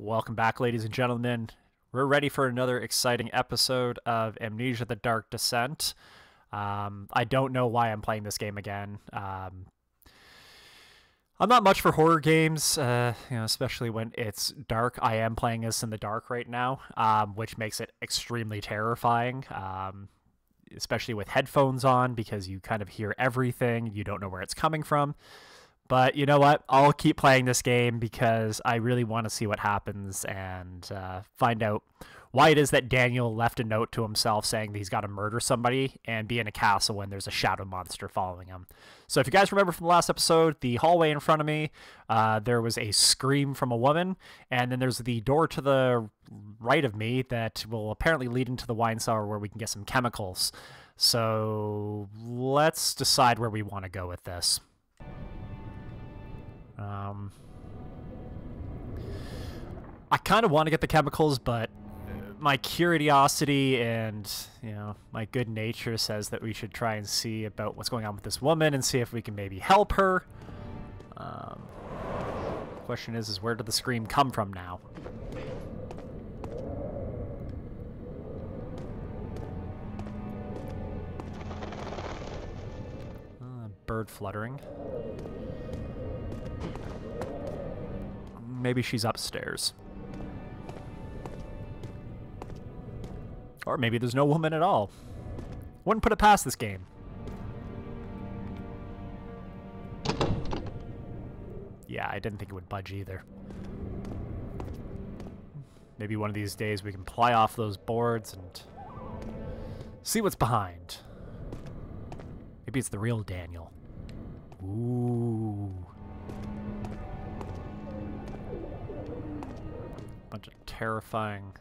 Welcome back, ladies and gentlemen. We're ready for another exciting episode of Amnesia: The Dark Descent. I don't know why I'm playing this game again. I'm not much for horror games, especially when it's dark. I am playing this in the dark right now, which makes it extremely terrifying, especially with headphones on, because you kind of hear everything. You don't know where it's coming from. But you know what? I'll keep playing this game because I really want to see what happens and find out why it is that Daniel left a note to himself saying that he's got to murder somebody and be in a castle when there's a shadow monster following him. So if you guys remember from the last episode, the hallway in front of me, there was a scream from a woman, and then there's the door to the right of me that will apparently lead into the wine cellar where we can get some chemicals. So let's decide where we want to go with this. I kind of want to get the chemicals, but my curiosity and, my good nature says that we should try and see about what's going on with this woman and see if we can maybe help her. Question is where did the scream come from now? Bird fluttering. Maybe she's upstairs. Or maybe there's no woman at all. Wouldn't put it past this game. Yeah, I didn't think it would budge either. Maybe one of these days we can ply off those boards and see what's behind. Maybe it's the real Daniel. Ooh. Bunch of terrifying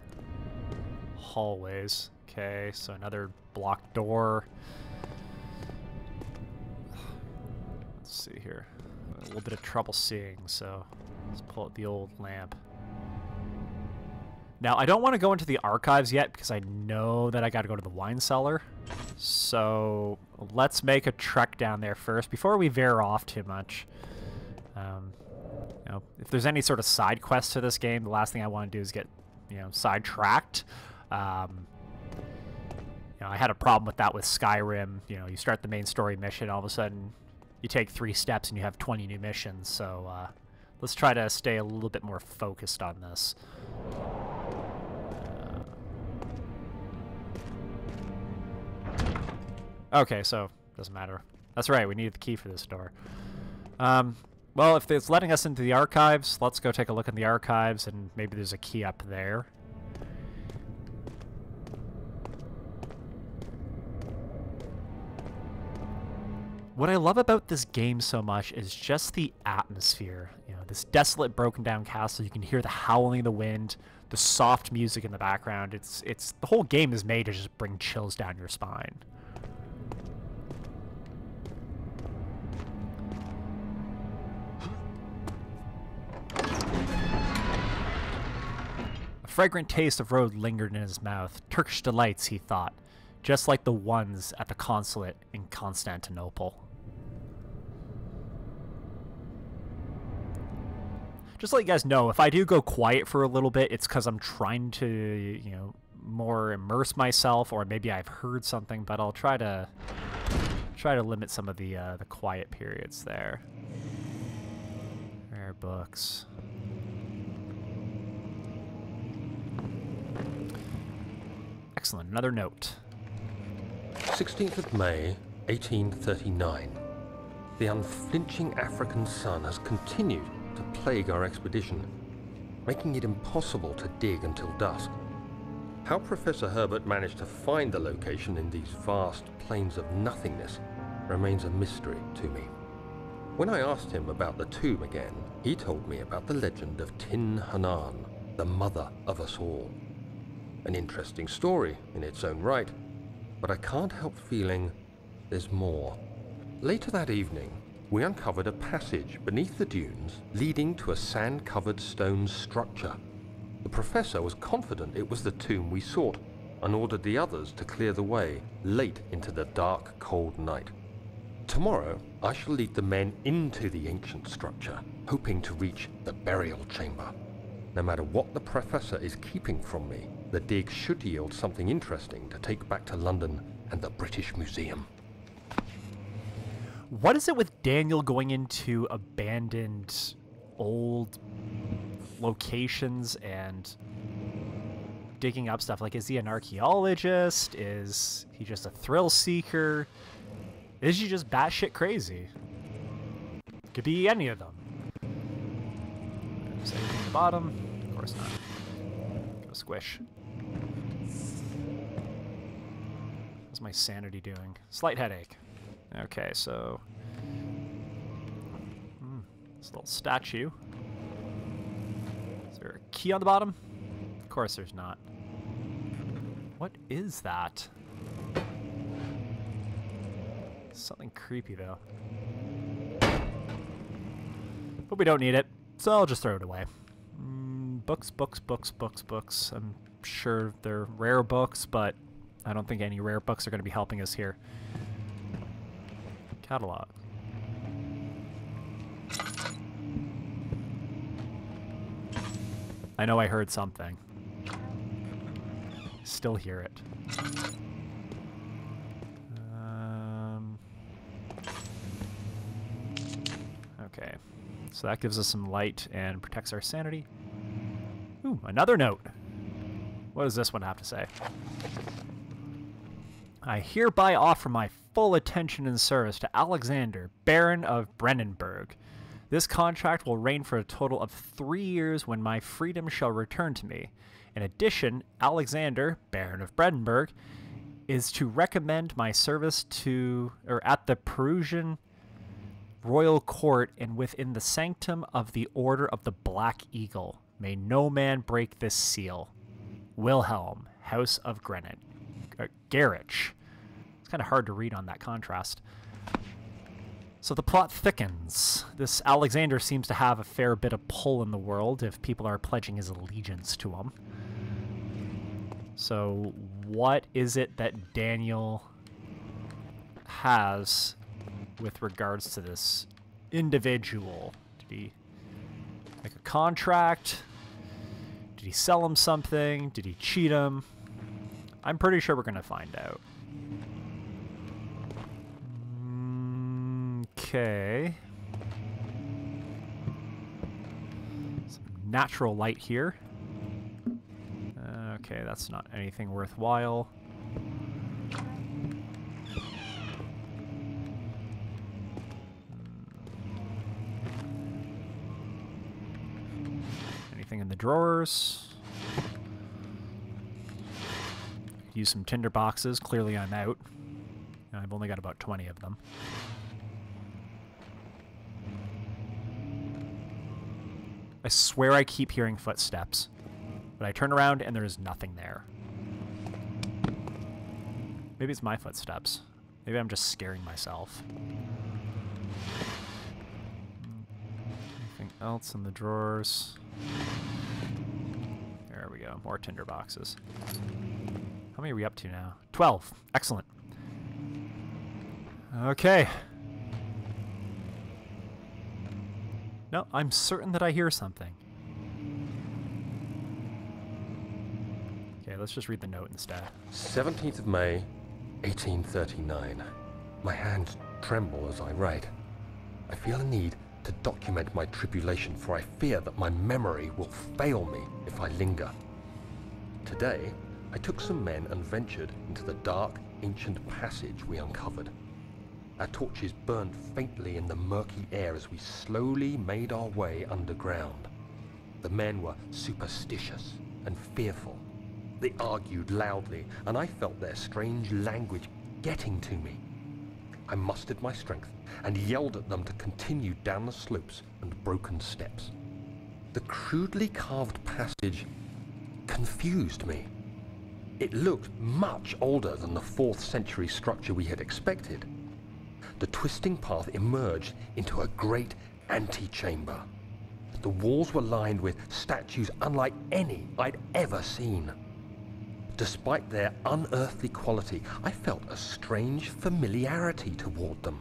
hallways. Okay, so another blocked door. Let's see here. A little bit of trouble seeing, so let's pull out the old lamp. Now, I don't want to go into the archives yet because I know that I got to go to the wine cellar. So let's make a trek down there first before we veer off too much. If there's any sort of side quest to this game, the last thing I want to do is get, sidetracked. I had a problem with that with Skyrim. You start the main story mission, all of a sudden you take 3 steps and you have 20 new missions. So let's try to stay a little bit more focused on this. Okay, so doesn't matter. That's right, we needed the key for this door. Well, if it's letting us into the archives, let's go take a look in the archives, and maybe there's a key up there. What I love about this game so much is just the atmosphere. This desolate, broken down castle. You can hear the howling of the wind, the soft music in the background. It's the whole game is made to just bring chills down your spine. A fragrant taste of road lingered in his mouth. Turkish delights, he thought, just like the ones at the consulate in Constantinople. Just to let you guys know, if I do go quiet for a little bit, it's because I'm trying to, more immerse myself, or maybe I've heard something, but I'll try to limit some of the quiet periods there. Rare books. Excellent. Another note. 16th of May, 1839. The unflinching African sun has continued to plague our expedition, making it impossible to dig until dusk. How Professor Herbert managed to find the location in these vast plains of nothingness remains a mystery to me. When I asked him about the tomb again, he told me about the legend of Tin Hanan, the mother of us all. An interesting story in its own right, but I can't help feeling there's more. Later that evening, we uncovered a passage beneath the dunes leading to a sand-covered stone structure. The professor was confident it was the tomb we sought and ordered the others to clear the way late into the dark, cold night. Tomorrow, I shall lead the men into the ancient structure, hoping to reach the burial chamber. No matter what the professor is keeping from me, the dig should yield something interesting to take back to London and the British Museum. What is it with Daniel going into abandoned old locations and digging up stuff? Like, is he an archaeologist? Is he just a thrill seeker? Is he just batshit crazy? Could be any of them. Is anything at the bottom? Of course not. Go squish. How's my sanity doing? Slight headache. Okay, so... this little statue. Is there a key on the bottom? Of course there's not. What is that? Something creepy, though. But we don't need it, so I'll just throw it away. Books, books, books, books, books. I'm sure they're rare books, but I don't think any rare books are going to be helping us here. Catalog. I know I heard something. Still hear it. Okay. So that gives us some light and protects our sanity. Ooh, another note. What does this one have to say? I hereby offer my full attention and service to Alexander, Baron of Brennenburg. This contract will reign for a total of 3 years when my freedom shall return to me. In addition, Alexander, Baron of Brennenburg, is to recommend my service to, or at the Perusian royal court and within the sanctum of the Order of the Black Eagle. May no man break this seal. Wilhelm, House of Gerich. It's kind of hard to read on that contrast. So the plot thickens. This Alexander seems to have a fair bit of pull in the world if people are pledging his allegiance to him. So what is it that Daniel has with regards to this individual? Did he make a contract? Did he sell him something? Did he cheat him? I'm pretty sure we're going to find out. Okay. Some natural light here. Okay, that's not anything worthwhile. Anything in the drawers? Use some tinder boxes. Clearly I'm out. I've only got about 20 of them. I swear I keep hearing footsteps. But I turn around and there's nothing there. Maybe it's my footsteps. Maybe I'm just scaring myself. Anything else in the drawers? There we go. More tinder boxes. How many are we up to now? 12. Excellent. Okay. No, I'm certain that I hear something. Okay, let's just read the note instead. 17th of May, 1839. My hands tremble as I write. I feel a need to document my tribulation, for I fear that my memory will fail me if I linger. Today, I took some men and ventured into the dark, ancient passage we uncovered. Our torches burned faintly in the murky air as we slowly made our way underground. The men were superstitious and fearful. They argued loudly, and I felt their strange language getting to me. I mustered my strength and yelled at them to continue down the slopes and broken steps. The crudely carved passage confused me. It looked much older than the 4th century structure we had expected. The twisting path emerged into a great antechamber. The walls were lined with statues unlike any I'd ever seen. Despite their unearthly quality, I felt a strange familiarity toward them,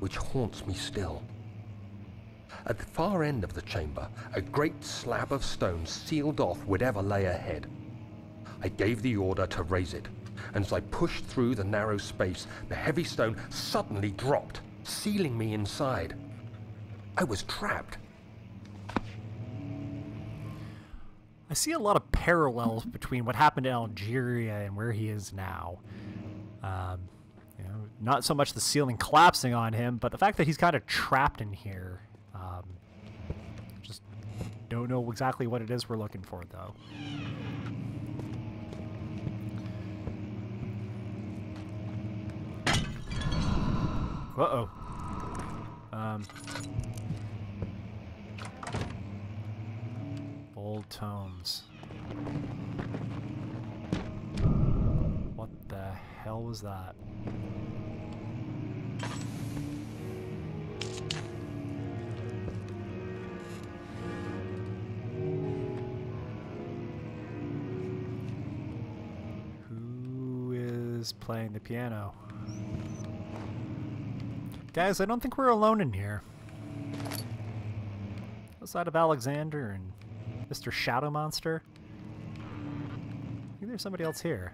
which haunts me still. At the far end of the chamber, a great slab of stone sealed off whatever lay ahead. I gave the order to raise it, and as I pushed through the narrow space, the heavy stone suddenly dropped, sealing me inside. I was trapped. I see a lot of parallels between what happened in Algeria and where he is now. You know, not so much the ceiling collapsing on him, but the fact that he's kind of trapped in here. Just don't know exactly what it is we're looking for, though. Uh-oh. Old tomes. What the hell was that? Who is playing the piano? Guys, I don't think we're alone in here. Outside of Alexander and Mr. Shadow Monster, I think there's somebody else here.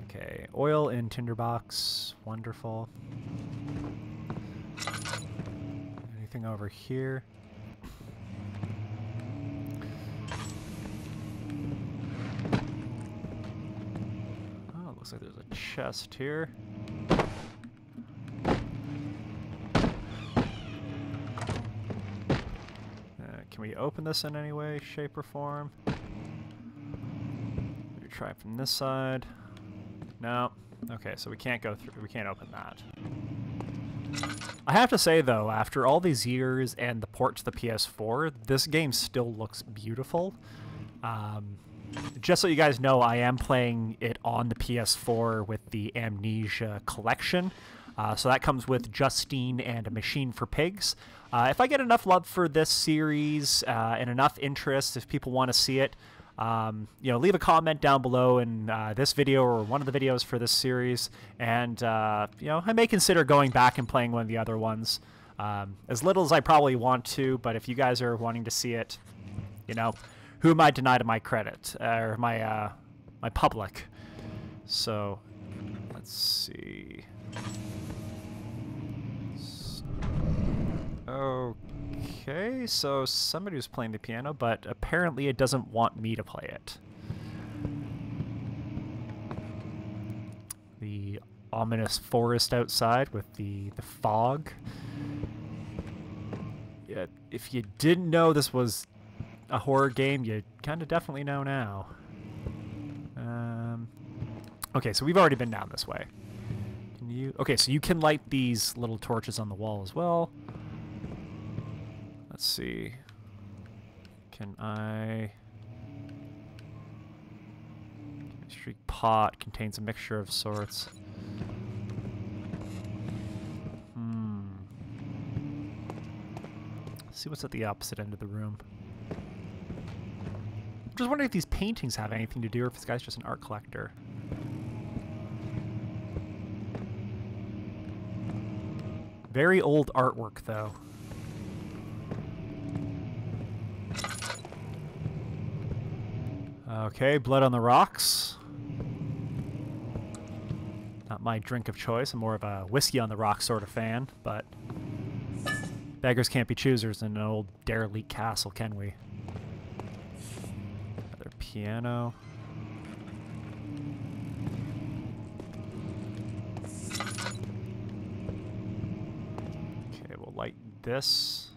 Okay, oil in tinderbox. Wonderful. Anything over here? Oh, it looks like there's a chest here. Can we open this in any way, shape, or form? Maybe try it from this side. No. Okay, so we can't go through. We can't open that. I have to say, though, after all these years and the port to the PS4, this game still looks beautiful. Just so you guys know, I am playing it on the PS4 with the Amnesia collection. So that comes with Justine and a Machine for Pigs. If I get enough love for this series and enough interest, if people want to see it, you know, leave a comment down below in this video or one of the videos for this series, and you know, I may consider going back and playing one of the other ones. As little as I probably want to, but if you guys are wanting to see it, you know, who am I denied of my credit or my my public? So let's see. Okay, so somebody was playing the piano, but apparently it doesn't want me to play it. The ominous forest outside with the fog. Yeah, if you didn't know this was a horror game, you kind of definitely know now. Okay, so we've already been down this way. Can you? Okay, so you can light these little torches on the wall as well. Let's see. Can I? Chemistry pot contains a mixture of sorts. Let's see what's at the opposite end of the room. I'm just wondering if these paintings have anything to do, or if this guy's just an art collector. Very old artwork, though. Okay, blood on the rocks. Not my drink of choice. I'm more of a whiskey on the rocks sort of fan, but beggars can't be choosers in an old derelict castle, can we? Another piano. Okay, we'll light this.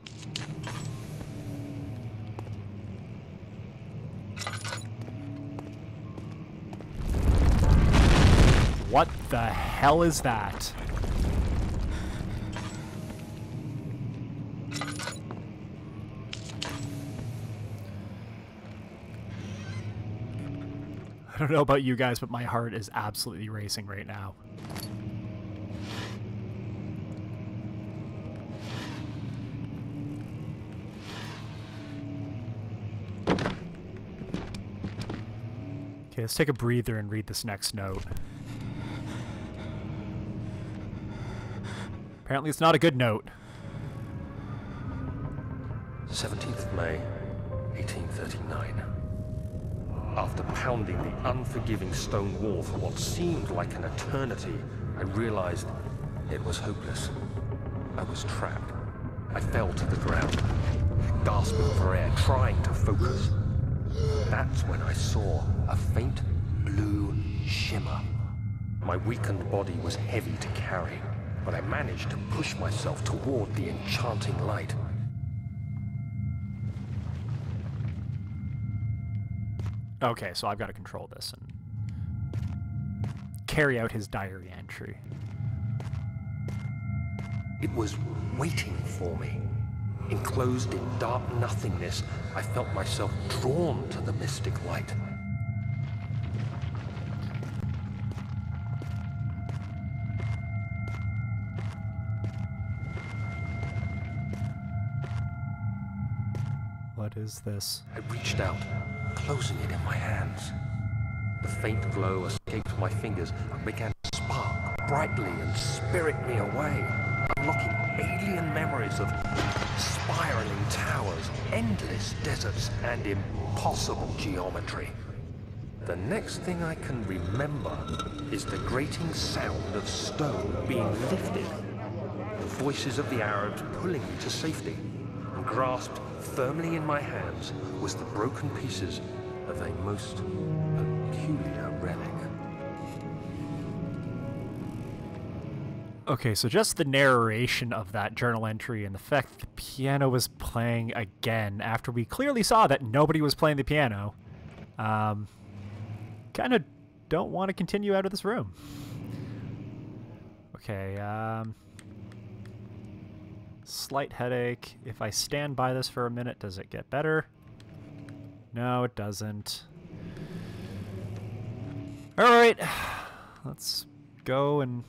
What the hell is that? I don't know about you guys, but my heart is absolutely racing right now. Okay, let's take a breather and read this next note. Apparently it's not a good note. 17th of May, 1839. After pounding the unforgiving stone wall for what seemed like an eternity, I realized it was hopeless. I was trapped. I fell to the ground, gasping for air, trying to focus. That's when I saw a faint blue shimmer. My weakened body was heavy to carry, but I managed to push myself toward the enchanting light. Okay, so I've got to control this and carry out his diary entry. It was waiting for me. Enclosed in dark nothingness, I felt myself drawn to the mystic light. What is this? I reached out, closing it in my hands. The faint glow escaped my fingers and began to spark brightly and spirit me away, unlocking alien memories of spiraling towers, endless deserts, and impossible geometry. The next thing I can remember is the grating sound of stone being lifted, the voices of the Arabs pulling me to safety, and grasped firmly in my hands was the broken pieces of a most peculiar relic. Okay, so just the narration of that journal entry and the fact the piano was playing again after we clearly saw that nobody was playing the piano, kind of don't want to continue out of this room. Okay, slight headache. If I stand by this for a minute, does it get better? No, it doesn't. Alright, let's go and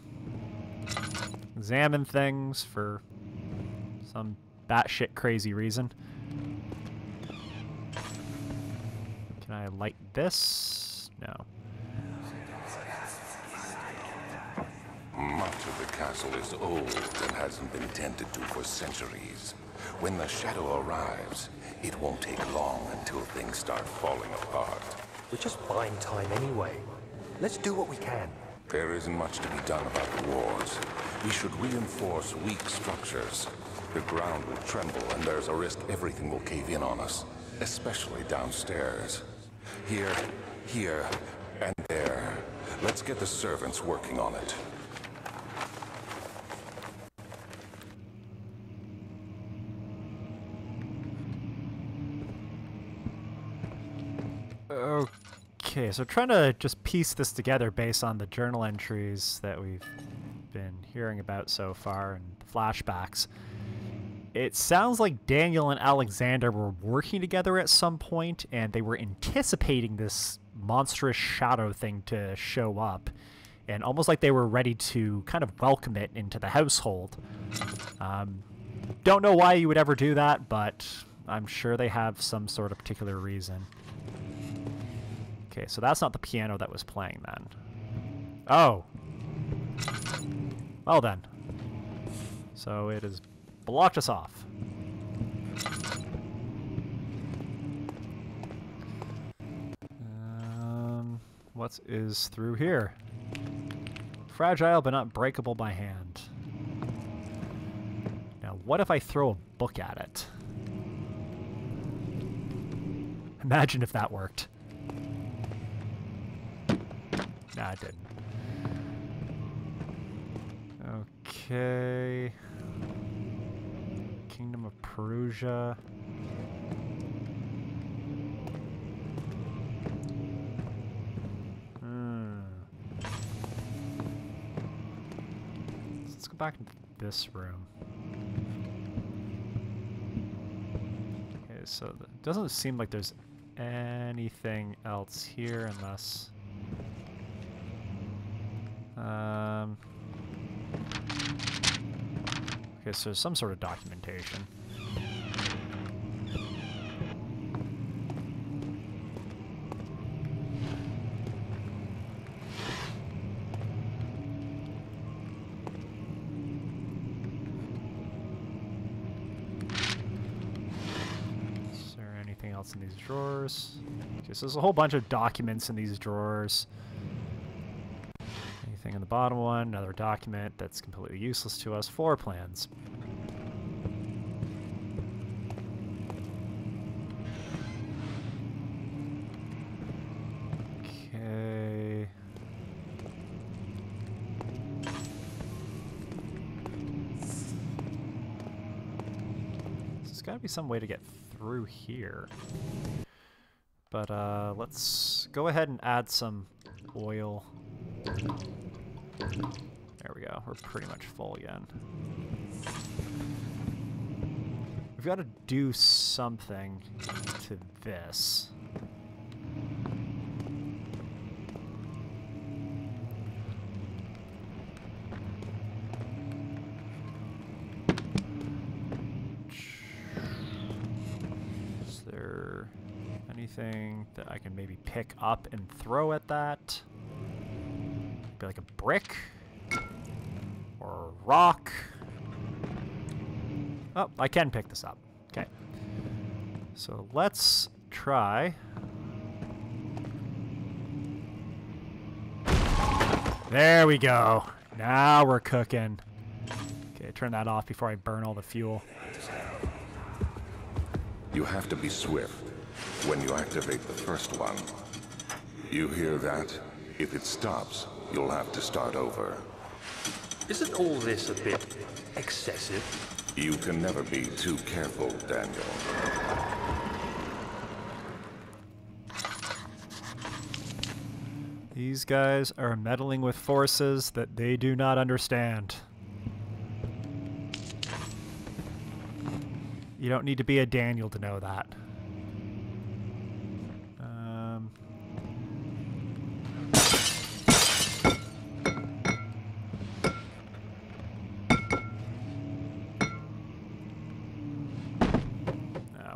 examine things for some batshit crazy reason. Can I light this? No. Much of the castle is old and hasn't been tended to for centuries. When the shadow arrives, it won't take long until things start falling apart. We're just buying time anyway. Let's do what we can. There isn't much to be done about the walls. We should reinforce weak structures. The ground will tremble and there's a risk everything will cave in on us, especially downstairs. Here, and there. Let's get the servants working on it. Okay, so trying to just piece this together based on the journal entries that we've been hearing about so far and the flashbacks. It sounds like Daniel and Alexander were working together at some point, and they were anticipating this monstrous shadow thing to show up, and almost like they were ready to kind of welcome it into the household. Don't know why you would ever do that, but I'm sure they have some sort of particular reason. Okay, so that's not the piano that was playing then. Oh. Well then. So it has blocked us off. What is through here? Fragile but not breakable by hand. Now, what if I throw a book at it? Imagine if that worked. Nah, it didn't. Okay. Kingdom of Perugia. Let's go back into this room. Okay, so it doesn't seem like there's anything else here unless... okay, so some sort of documentation. else in these drawers? Okay, so there's a whole bunch of documents in these drawers. Anything in the bottom one? Another document that's completely useless to us. Floor plans. Okay. There's gotta be some way to get through here. But let's go ahead and add some oil. There we go. We're pretty much full again. We've got to do something to this. Is there anything that I can maybe pick up and throw at that? Be like a brick or a rock. Oh, I can pick this up. Okay. So let's try. There we go. Now we're cooking. Okay, turn that off before I burn all the fuel. You have to be swift when you activate the first one. You hear that? If it stops, you'll have to start over. Isn't all this a bit excessive? You can never be too careful, Daniel. These guys are meddling with forces that they do not understand. You don't need to be a Daniel to know that.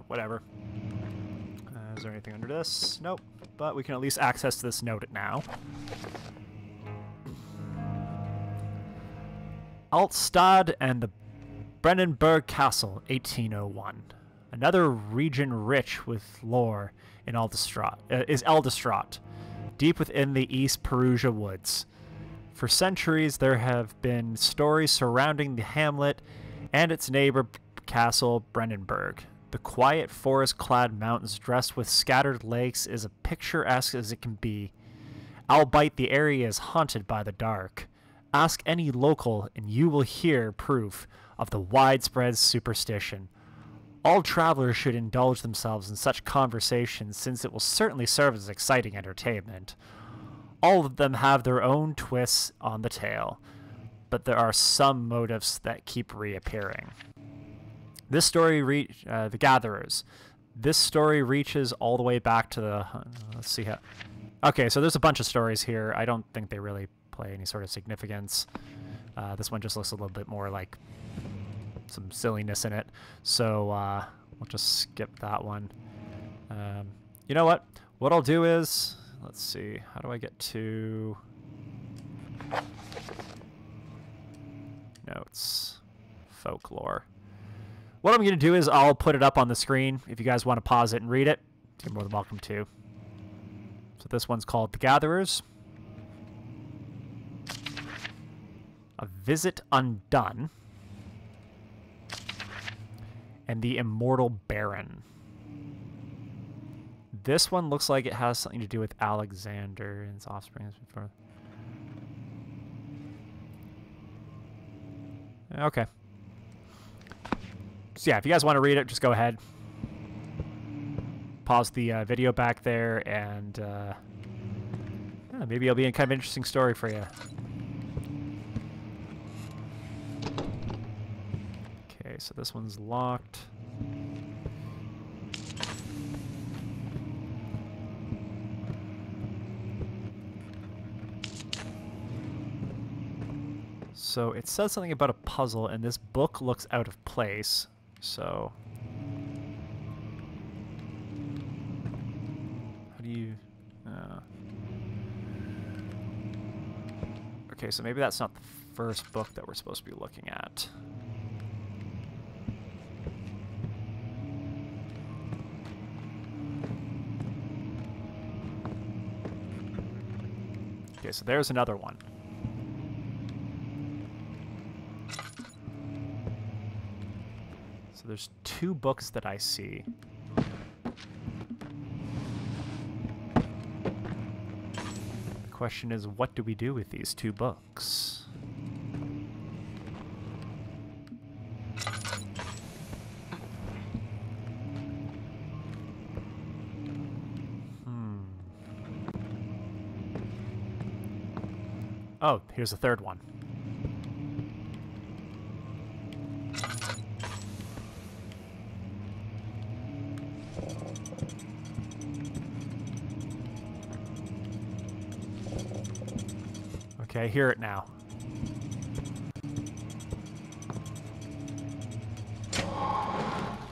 Whatever. Is there anything under this? Nope. But we can at least access this note now. Altstadt and the Brennenburg Castle, 1801. Another region rich with lore in is Eldestraat, deep within the East Perugia woods. For centuries, there have been stories surrounding the hamlet and its neighbor castle, Brennenburg. The quiet forest-clad mountains dressed with scattered lakes is as picturesque as it can be, albeit the area is haunted by the dark. Ask any local and you will hear proof of the widespread superstition. All travelers should indulge themselves in such conversations since it will certainly serve as exciting entertainment. All of them have their own twists on the tale, but there are some motifs that keep reappearing. This story the Gatherers. This story reaches all the way back to the... let's see how... Okay, so there's a bunch of stories here. I don't think they really play any sort of significance. This one just looks a little bit more like some silliness in it. So we'll just skip that one. You know what? What I'll do is... Let's see. How do I get to... Notes. Folklore. What I'm going to do is I'll put it up on the screen. If you guys want to pause it and read it, you're more than welcome to. So this one's called The Gatherers. A Visit Undone. And The Immortal Baron. This one looks like it has something to do with Alexander and his offspring. Okay. So yeah, if you guys want to read it, just go ahead. Pause the video back there, and yeah, maybe it'll be a kind of interesting story for you. Okay, so this one's locked. So it says something about a puzzle, and this book looks out of place. So, how do you... Okay, so maybe that's not the first book that we're supposed to be looking at. Okay, so there's another one. So there's 2 books that I see. The question is, what do we do with these 2 books? Oh, here's the 3rd one. Okay, I hear it now.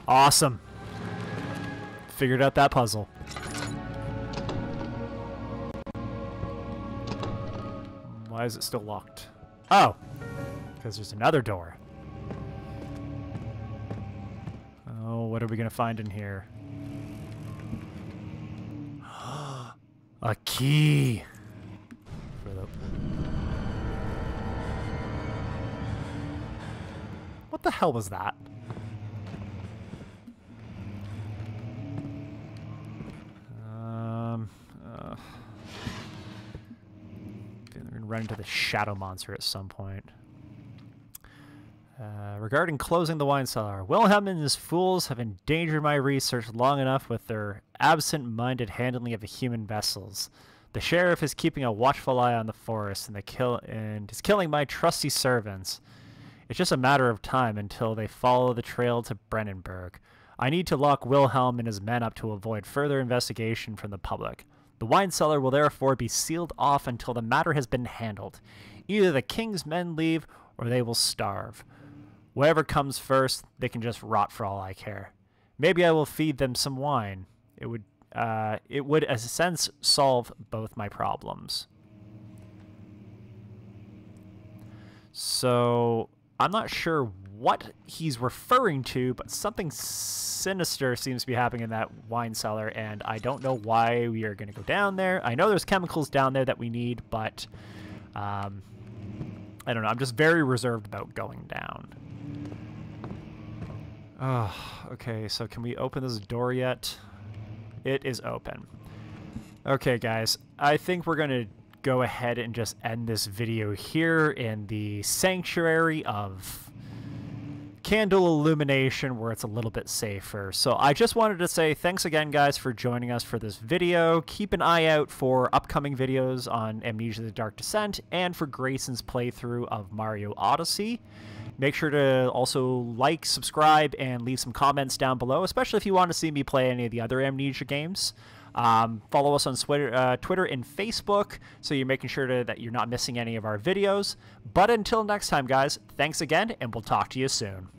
Awesome. Figured out that puzzle. Why is it still locked? Oh! Because there's another door. Oh, what are we going to find in here? A key! For the... What the hell was that? Run into the shadow monster at some point. Regarding closing the wine cellar, Wilhelm and his fools have endangered my research long enough with their absent-minded handling of the human vessels. The sheriff is keeping a watchful eye on the forest and is killing my trusty servants. It's just a matter of time until they follow the trail to Brennenburg. I need to lock Wilhelm and his men up to avoid further investigation from the public. The wine cellar will therefore be sealed off until the matter has been handled. Either the king's men leave, or they will starve. Whatever comes first, they can just rot for all I care. Maybe I will feed them some wine. It would, in a sense, solve both my problems. So, I'm not sure what he's referring to, but something sinister seems to be happening in that wine cellar, and I don't know why we are going to go down there. I know there's chemicals down there that we need, but I don't know. I'm just very reserved about going down. Oh, okay, so can we open this door yet? It is open. Okay, guys, I think we're going to go ahead and just end this video here in the sanctuary of candle illumination where it's a little bit safer. So I just wanted to say thanks again, guys, for joining us for this video. Keep an eye out for upcoming videos on Amnesia the Dark Descent and for Grayson's playthrough of Mario Odyssey. Make sure to also like, subscribe, and leave some comments down below, especially if you want to see me play any of the other Amnesia games. Follow us on Twitter and Facebook, so you're making sure that you're not missing any of our videos. But until next time, guys, thanks again, and we'll talk to you soon.